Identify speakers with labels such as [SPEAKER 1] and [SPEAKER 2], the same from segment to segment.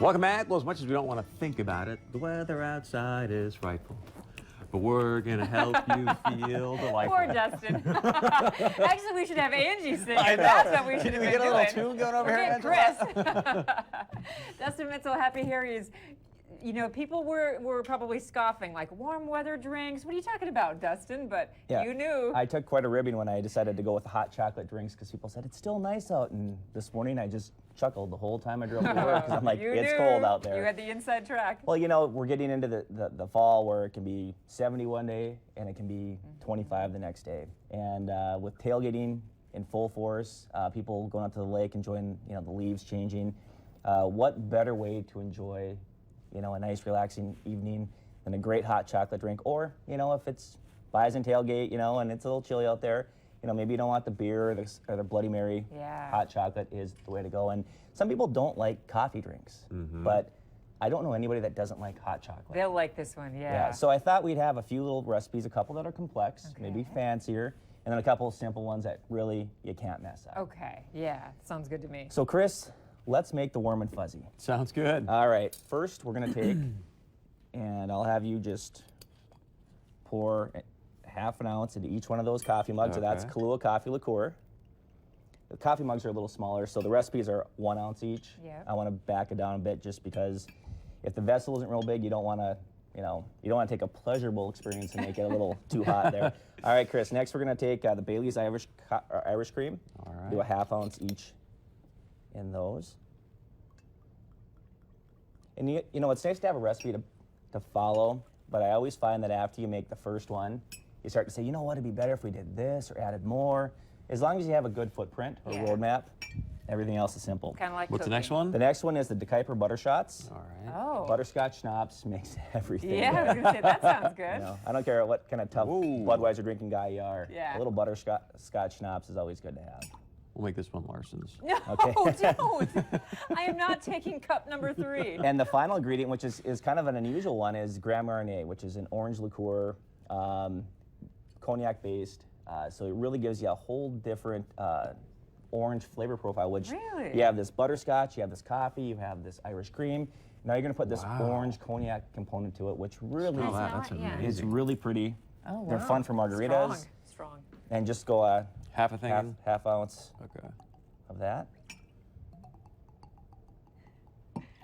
[SPEAKER 1] Welcome back. Well, as much as we don't want to think about it, the weather outside is frightful. But we're going to help you feel delightful.
[SPEAKER 2] Poor Dustin. Actually, we should have Angie sing.
[SPEAKER 1] I know.
[SPEAKER 2] That's what we should
[SPEAKER 1] Can
[SPEAKER 2] have
[SPEAKER 1] we
[SPEAKER 2] been
[SPEAKER 1] get a
[SPEAKER 2] doing.
[SPEAKER 1] little tune going over here,
[SPEAKER 2] Get Chris. Dustin Mitchell, Happy Harry's. You know, people were probably scoffing, like, warm weather drinks. What are you talking about, Dustin? But
[SPEAKER 3] Yeah.
[SPEAKER 2] you knew.
[SPEAKER 3] I took quite a ribbing when I decided to go with the hot chocolate drinks because people said it's still nice out. And this morning I just chuckled the whole time I drove to work because I'm like,
[SPEAKER 2] You
[SPEAKER 3] it's
[SPEAKER 2] knew.
[SPEAKER 3] cold out there.
[SPEAKER 2] You had the inside track.
[SPEAKER 3] Well, you know, we're getting into the fall where it can be 70 one day and it can be 25 the next day. And with tailgating in full force, people going out to the lake, enjoying, you know, the leaves changing. What better way to enjoy, you know, a nice relaxing evening than a great hot chocolate drink? Or, you know, if it's Bison tailgate, you know, and it's a little chilly out there, you know, maybe you don't want the beer or the Bloody Mary.
[SPEAKER 2] Yeah.
[SPEAKER 3] Hot chocolate is the way to go. And some people don't like coffee drinks, but I don't know anybody that doesn't like hot chocolate.
[SPEAKER 2] They'll like this one, yeah.
[SPEAKER 3] Yeah, so I thought we'd have a few little recipes, a couple that are complex, maybe fancier, and then a couple of simple ones that really you can't mess up.
[SPEAKER 2] Okay, yeah, sounds good to me.
[SPEAKER 3] So Chris, let's make the warm and fuzzy.
[SPEAKER 1] Sounds good.
[SPEAKER 3] All right, first we're gonna take, and I'll have you just pour half an ounce into each one of those coffee mugs. So that's
[SPEAKER 1] Okay.
[SPEAKER 3] Kahlua coffee liqueur. The coffee mugs are a little smaller, so the recipes are 1 ounce each.
[SPEAKER 2] Yep.
[SPEAKER 3] I want to back it down a bit just because if the vessel isn't real big, you don't want to, you know, you don't want to take a pleasurable experience and make it a little too hot there. All right, Chris. Next, we're going to take the Bailey's Irish cream.
[SPEAKER 1] All right.
[SPEAKER 3] Do a half ounce each in those. And you know, it's nice to have a recipe to follow, but I always find that after you make the first one, you start to say, you know what, it'd be better if we did this or added more. As long as you have a good footprint or
[SPEAKER 2] Yeah.
[SPEAKER 3] roadmap, everything else is simple.
[SPEAKER 2] Kind of like
[SPEAKER 1] What's the
[SPEAKER 2] cooking.
[SPEAKER 1] next one?
[SPEAKER 3] The next one is the DeKuyper Butter Shots.
[SPEAKER 1] All right.
[SPEAKER 2] Oh.
[SPEAKER 3] Butterscotch schnapps makes everything.
[SPEAKER 2] Yeah, I was going to say, that sounds good.
[SPEAKER 3] You know, I don't care what kind of tough
[SPEAKER 1] Ooh.
[SPEAKER 3] Budweiser drinking guy you are.
[SPEAKER 2] Yeah.
[SPEAKER 3] A little butterscotch schnapps is always good to have.
[SPEAKER 1] We'll make this one Larson's.
[SPEAKER 2] No,
[SPEAKER 3] Okay.
[SPEAKER 2] don't. I am not taking cup number 3.
[SPEAKER 3] And the final ingredient, which is kind of an unusual one, is Grand Marnier, which is an orange liqueur, cognac based. So it really gives you a whole different orange flavor profile. Which
[SPEAKER 2] Really?
[SPEAKER 3] you have this butterscotch, you have this coffee, you have this Irish cream. Now you're going to put this
[SPEAKER 1] Wow.
[SPEAKER 3] orange cognac component to it, which really
[SPEAKER 1] Oh,
[SPEAKER 2] That's
[SPEAKER 1] that's
[SPEAKER 2] not- yeah.
[SPEAKER 1] amazing.
[SPEAKER 3] is really pretty.
[SPEAKER 2] Oh,
[SPEAKER 3] They're
[SPEAKER 2] wow.
[SPEAKER 3] fun for margaritas.
[SPEAKER 2] Strong.
[SPEAKER 3] And just go
[SPEAKER 1] Half a thing?
[SPEAKER 3] half ounce
[SPEAKER 1] Okay.
[SPEAKER 3] of that.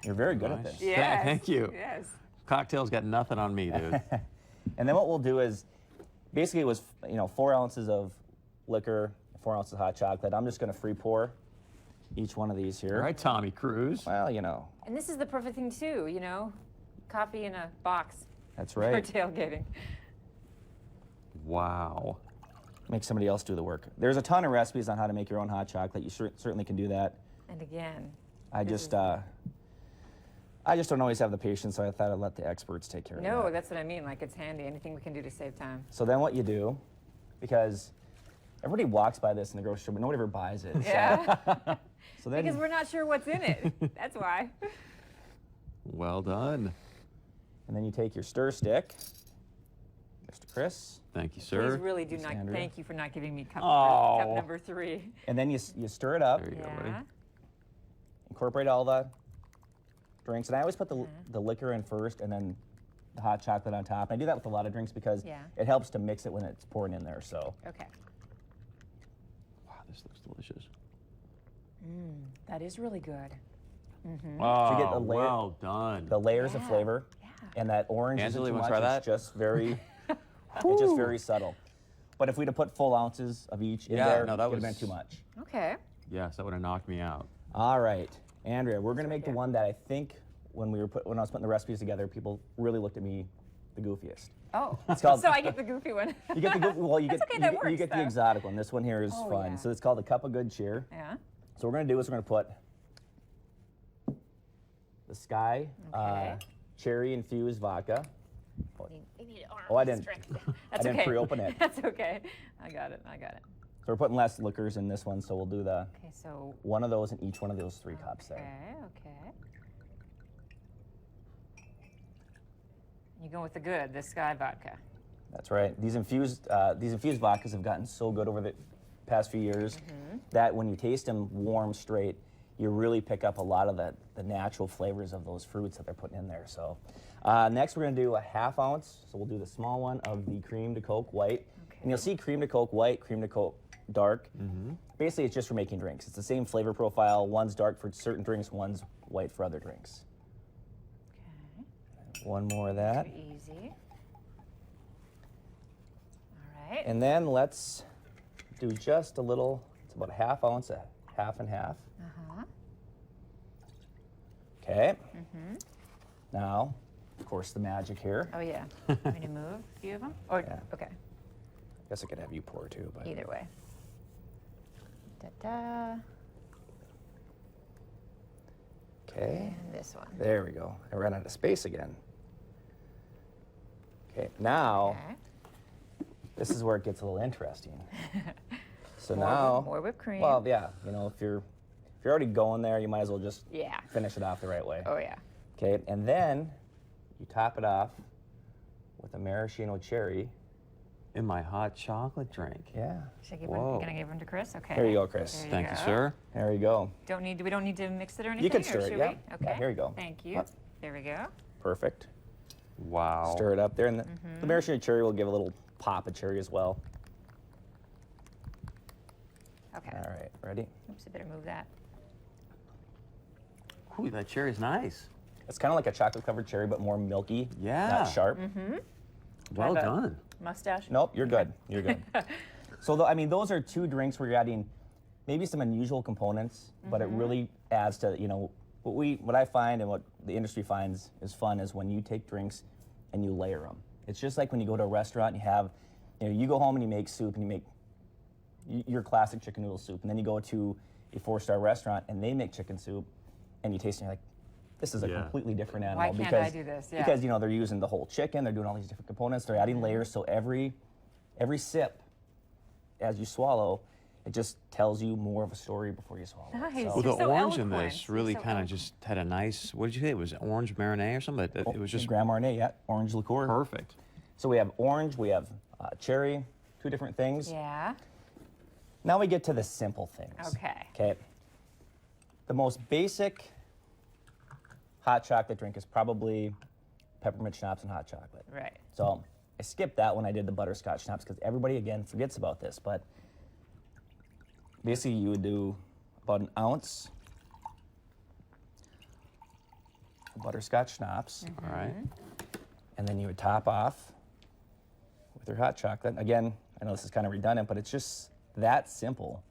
[SPEAKER 3] You're very good at
[SPEAKER 1] Nice.
[SPEAKER 3] this.
[SPEAKER 2] Yes.
[SPEAKER 1] Thank you.
[SPEAKER 2] Yes.
[SPEAKER 1] Cocktail's got nothing on me, dude.
[SPEAKER 3] And then what we'll do is, basically it was, you know, 4 ounces of liquor, 4 ounces of hot chocolate. I'm just going to free pour each one of these here.
[SPEAKER 1] All right, Tommy Cruise.
[SPEAKER 3] Well, you know,
[SPEAKER 2] And this is the perfect thing, too, you know? Coffee in a box
[SPEAKER 3] that's
[SPEAKER 2] for
[SPEAKER 3] right.
[SPEAKER 2] tailgating.
[SPEAKER 1] Wow.
[SPEAKER 3] Make somebody else do the work. There's a ton of recipes on how to make your own hot chocolate. You certainly can do that.
[SPEAKER 2] And again,
[SPEAKER 3] I
[SPEAKER 2] This
[SPEAKER 3] just,
[SPEAKER 2] is-
[SPEAKER 3] I just don't always have the patience, so I thought I'd let the experts take care of
[SPEAKER 2] no,
[SPEAKER 3] that.
[SPEAKER 2] that's what I mean. Like, it's handy. Anything we can do to save time.
[SPEAKER 3] So then what you do, because everybody walks by this in the grocery store, but nobody ever buys it.
[SPEAKER 2] Yeah.
[SPEAKER 3] So then,
[SPEAKER 2] Because we're not sure what's in it. That's why.
[SPEAKER 1] Well done.
[SPEAKER 3] and then you take your stir stick, Mr. Chris,
[SPEAKER 1] Thank you,
[SPEAKER 2] Please
[SPEAKER 1] sir.
[SPEAKER 2] really do
[SPEAKER 3] Miss
[SPEAKER 2] not.
[SPEAKER 3] Andrea.
[SPEAKER 2] Thank you for not giving me cup
[SPEAKER 1] Oh.
[SPEAKER 2] number 3.
[SPEAKER 3] and then you stir it up,
[SPEAKER 1] There you go, buddy.
[SPEAKER 2] Yeah.
[SPEAKER 3] incorporate all the drinks, and I always put the liquor in first and then the hot chocolate on top. And I do that with a lot of drinks because
[SPEAKER 2] Yeah.
[SPEAKER 3] it helps to mix it when it's pouring in there. So
[SPEAKER 2] Okay.
[SPEAKER 1] Wow, this looks delicious.
[SPEAKER 2] That is really good.
[SPEAKER 1] Oh,
[SPEAKER 3] you get the layer-
[SPEAKER 1] well done.
[SPEAKER 3] the layers of
[SPEAKER 2] Yeah.
[SPEAKER 3] flavor,
[SPEAKER 2] Yeah.
[SPEAKER 3] and that orange
[SPEAKER 1] Angela,
[SPEAKER 3] isn't
[SPEAKER 1] you
[SPEAKER 3] too
[SPEAKER 1] wanna
[SPEAKER 3] much.
[SPEAKER 1] try
[SPEAKER 3] It's
[SPEAKER 1] that?
[SPEAKER 3] just very, it's just very subtle. But if we'd have put full ounces of each in
[SPEAKER 1] Yeah,
[SPEAKER 3] there,
[SPEAKER 1] no,
[SPEAKER 3] it
[SPEAKER 1] that
[SPEAKER 3] would have been
[SPEAKER 1] was-
[SPEAKER 3] too much.
[SPEAKER 2] Okay.
[SPEAKER 1] Yes, that would have knocked me out.
[SPEAKER 3] All right, Andrea, we're gonna make the
[SPEAKER 2] here.
[SPEAKER 3] one that I think when I was putting the recipes together, people really looked at me the goofiest.
[SPEAKER 2] Oh.
[SPEAKER 3] It's called-
[SPEAKER 2] So I get the goofy one.
[SPEAKER 3] You get the goofy, well, you
[SPEAKER 2] That's
[SPEAKER 3] get
[SPEAKER 2] okay, that
[SPEAKER 3] you
[SPEAKER 2] works,
[SPEAKER 3] get the
[SPEAKER 2] though.
[SPEAKER 3] exotic one. This one here is
[SPEAKER 2] Oh,
[SPEAKER 3] fun.
[SPEAKER 2] yeah.
[SPEAKER 3] So it's called the Cup of Good Cheer.
[SPEAKER 2] Yeah.
[SPEAKER 3] So what we're gonna do is we're gonna put the Sky
[SPEAKER 2] Okay.
[SPEAKER 3] cherry infused vodka.
[SPEAKER 2] We need arm
[SPEAKER 3] Oh, I didn't-
[SPEAKER 2] strength.
[SPEAKER 3] I
[SPEAKER 2] That's
[SPEAKER 3] didn't
[SPEAKER 2] okay.
[SPEAKER 3] pre-open it.
[SPEAKER 2] That's okay. I got it.
[SPEAKER 3] So we're putting less liquors in this one. So we'll do the
[SPEAKER 2] Okay, so.
[SPEAKER 3] one of those in each one of those 3 cups there.
[SPEAKER 2] Okay. You go with the good, the Sky vodka.
[SPEAKER 3] That's right. These infused vodkas have gotten so good over the past few years that when you taste them warm straight, you really pick up a lot of the natural flavors of those fruits that they're putting in there. So next we're going to do a 1/2 ounce. So we'll do the small one of the cream to Coke white.
[SPEAKER 2] Okay.
[SPEAKER 3] And you'll see cream to Coke white, cream to Coke dark. Basically, it's just for making drinks. It's the same flavor profile. One's dark for certain drinks, one's white for other drinks.
[SPEAKER 2] Okay.
[SPEAKER 3] One more of that.
[SPEAKER 2] Pretty easy. All right.
[SPEAKER 3] And then let's do just a little, it's about a 1/2 ounce, a 1/2 and 1/2.
[SPEAKER 2] Uh-huh.
[SPEAKER 3] Okay. Now, of course, the magic here.
[SPEAKER 2] Oh, yeah. Want me to move a few of them? Or,
[SPEAKER 3] Yeah.
[SPEAKER 2] okay.
[SPEAKER 3] Guess I could have you pour too, but.
[SPEAKER 2] Either way. Da-da.
[SPEAKER 3] Okay.
[SPEAKER 2] And this one.
[SPEAKER 3] There we go. I ran out of space again. Okay, now
[SPEAKER 2] Okay.
[SPEAKER 3] this is where it gets a little interesting. So
[SPEAKER 2] More
[SPEAKER 3] now,
[SPEAKER 2] whip- more whipped cream.
[SPEAKER 3] Well, yeah, you know, if you're already going there, you might as well just
[SPEAKER 2] Yeah.
[SPEAKER 3] finish it off the right way.
[SPEAKER 2] Oh, yeah.
[SPEAKER 3] Okay, and then you top it off with a maraschino cherry.
[SPEAKER 1] In my hot chocolate drink.
[SPEAKER 3] Yeah.
[SPEAKER 2] Should I give one?
[SPEAKER 1] Whoa.
[SPEAKER 2] You're gonna give one to Chris? Okay.
[SPEAKER 3] Here you go, Chris.
[SPEAKER 2] There
[SPEAKER 1] Thank you,
[SPEAKER 2] go.
[SPEAKER 1] sir.
[SPEAKER 3] There you go.
[SPEAKER 2] We don't need to mix it or anything?
[SPEAKER 3] You can
[SPEAKER 2] or
[SPEAKER 3] stir it,
[SPEAKER 2] should
[SPEAKER 3] yeah.
[SPEAKER 2] we?
[SPEAKER 3] Yeah,
[SPEAKER 2] Okay.
[SPEAKER 3] here you go.
[SPEAKER 2] Thank you.
[SPEAKER 3] Yep.
[SPEAKER 2] There we go.
[SPEAKER 3] Perfect.
[SPEAKER 1] Wow.
[SPEAKER 3] Stir it up there, and the maraschino cherry will give a little pop of cherry as well.
[SPEAKER 2] Okay.
[SPEAKER 3] All right, ready?
[SPEAKER 2] Oops, I better move that.
[SPEAKER 1] Ooh, that cherry's nice.
[SPEAKER 3] It's kind of like a chocolate-covered cherry, but more milky,
[SPEAKER 1] Yeah.
[SPEAKER 3] not sharp.
[SPEAKER 1] Well
[SPEAKER 2] Have a-
[SPEAKER 1] done.
[SPEAKER 2] Mustache?
[SPEAKER 3] Nope, you're good. You're good. So, I mean, those are two drinks where you're adding maybe some unusual components, but it really adds to, you know, what I find and what the industry finds is fun is when you take drinks and you layer them. It's just like when you go to a restaurant and you have, you know, you go home and you make soup and you make your classic chicken noodle soup, and then you go to a 4-star restaurant and they make chicken soup, and you taste it and you're like, this is a
[SPEAKER 1] Yeah.
[SPEAKER 3] completely different animal.
[SPEAKER 2] Why can't I do this? Yeah.
[SPEAKER 3] Because, you know, they're using the whole chicken, they're doing all these different components, they're adding layers, so every sip as you swallow, it just tells you more of a story before you swallow it.
[SPEAKER 2] Nice.
[SPEAKER 3] So-
[SPEAKER 1] Well,
[SPEAKER 2] You're
[SPEAKER 1] the
[SPEAKER 2] so
[SPEAKER 1] orange in
[SPEAKER 2] eloquent.
[SPEAKER 1] this
[SPEAKER 2] You're
[SPEAKER 1] really
[SPEAKER 2] so
[SPEAKER 1] kind of
[SPEAKER 2] eloquent.
[SPEAKER 1] just had a nice, what did you say? It was orange marinade or something? It was just
[SPEAKER 3] Grand Marnier, yeah, orange liqueur.
[SPEAKER 1] perfect.
[SPEAKER 3] So we have orange, we have cherry, two different things.
[SPEAKER 2] Yeah.
[SPEAKER 3] Now we get to the simple things.
[SPEAKER 2] Okay.
[SPEAKER 3] Okay. The most basic hot chocolate drink is probably peppermint schnapps and hot chocolate.
[SPEAKER 2] Right.
[SPEAKER 3] So I skipped that when I did the butterscotch schnapps because everybody, again, forgets about this. But basically, you would do about an ounce of butterscotch schnapps,
[SPEAKER 1] All right.
[SPEAKER 3] and then you would top off with your hot chocolate. Again, I know this is kind of redundant, but it's just that simple.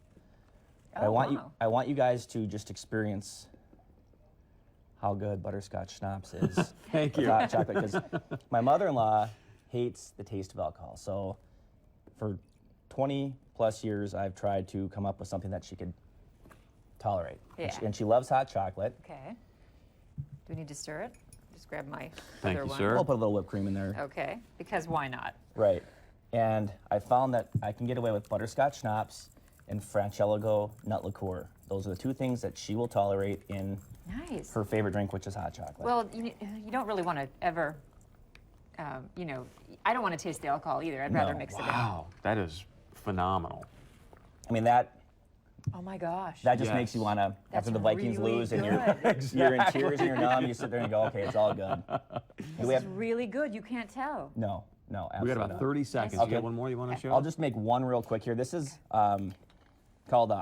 [SPEAKER 2] Oh,
[SPEAKER 3] I
[SPEAKER 2] wow.
[SPEAKER 3] want you guys to just experience how good butterscotch schnapps is.
[SPEAKER 1] Thank
[SPEAKER 3] with
[SPEAKER 1] you.
[SPEAKER 3] hot chocolate, because my mother-in-law hates the taste of alcohol. So for 20 plus years, I've tried to come up with something that she could tolerate. And
[SPEAKER 2] Yeah.
[SPEAKER 3] and she loves hot chocolate.
[SPEAKER 2] Okay. Do we need to stir it? Just grab my
[SPEAKER 1] Thank
[SPEAKER 2] other
[SPEAKER 1] you,
[SPEAKER 2] one.
[SPEAKER 1] sir.
[SPEAKER 3] We'll put a little whipped cream in there.
[SPEAKER 2] Okay. Because why not?
[SPEAKER 3] Right. And I found that I can get away with butterscotch schnapps and Franciago nut liqueur. Those are the two things that she will tolerate in
[SPEAKER 2] Nice.
[SPEAKER 3] her favorite drink, which is hot chocolate.
[SPEAKER 2] Well, you don't really want to ever, you know, I don't want to taste the alcohol either. I'd rather
[SPEAKER 3] No.
[SPEAKER 2] mix it in.
[SPEAKER 1] Wow, that is phenomenal.
[SPEAKER 3] I mean, that
[SPEAKER 2] Oh my gosh.
[SPEAKER 3] just
[SPEAKER 1] Yes.
[SPEAKER 3] makes you want to,
[SPEAKER 2] That's
[SPEAKER 3] after the Vikings
[SPEAKER 2] really
[SPEAKER 3] lose and
[SPEAKER 2] good.
[SPEAKER 3] you're in tears and you're numb, you sit there and you go, okay, it's all good. Do we
[SPEAKER 2] This is
[SPEAKER 3] have,
[SPEAKER 2] really good. You can't tell.
[SPEAKER 3] no,
[SPEAKER 1] We
[SPEAKER 3] absolutely
[SPEAKER 1] got about
[SPEAKER 3] not.
[SPEAKER 1] 30 seconds.
[SPEAKER 3] Okay.
[SPEAKER 1] You got one more you want to show?
[SPEAKER 3] I'll just make one real quick here. This is called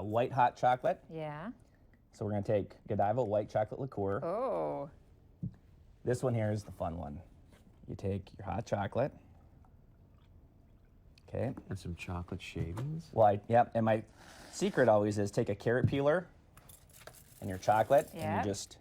[SPEAKER 3] white hot chocolate.
[SPEAKER 2] Yeah.
[SPEAKER 3] So we're going to take Godiva white chocolate liqueur.
[SPEAKER 2] Oh.
[SPEAKER 3] This one here is the fun one. You take your hot chocolate. Okay.
[SPEAKER 1] And some chocolate shavings.
[SPEAKER 3] Well, yep. And my secret always is take a carrot peeler and your chocolate, and
[SPEAKER 2] Yeah.
[SPEAKER 3] you just,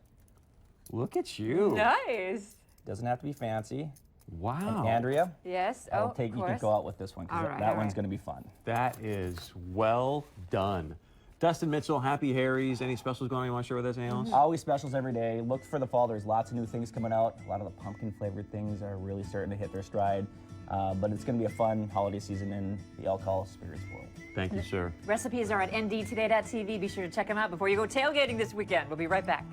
[SPEAKER 1] Look at you.
[SPEAKER 2] Nice.
[SPEAKER 3] doesn't have to be fancy.
[SPEAKER 1] Wow.
[SPEAKER 3] And Andrea,
[SPEAKER 2] Yes.
[SPEAKER 3] I'll
[SPEAKER 2] Oh,
[SPEAKER 3] take,
[SPEAKER 2] of
[SPEAKER 3] you can
[SPEAKER 2] course.
[SPEAKER 3] go out with this one because
[SPEAKER 2] All right,
[SPEAKER 3] that
[SPEAKER 2] all
[SPEAKER 3] one's
[SPEAKER 2] right.
[SPEAKER 3] going to be fun.
[SPEAKER 1] That is well done. Dustin Mitchell, Happy Harry's. Any specials going on you want to share with us, anyone else?
[SPEAKER 3] Always specials every day. Look for the fall. There's lots of new things coming out. A lot of the pumpkin flavored things are really starting to hit their stride. But it's going to be a fun holiday season in the alcohol spirits world.
[SPEAKER 1] Thank you, sir.
[SPEAKER 2] Recipes are at ndtoday.tv. Be sure to check them out before you go tailgating this weekend. We'll be right back.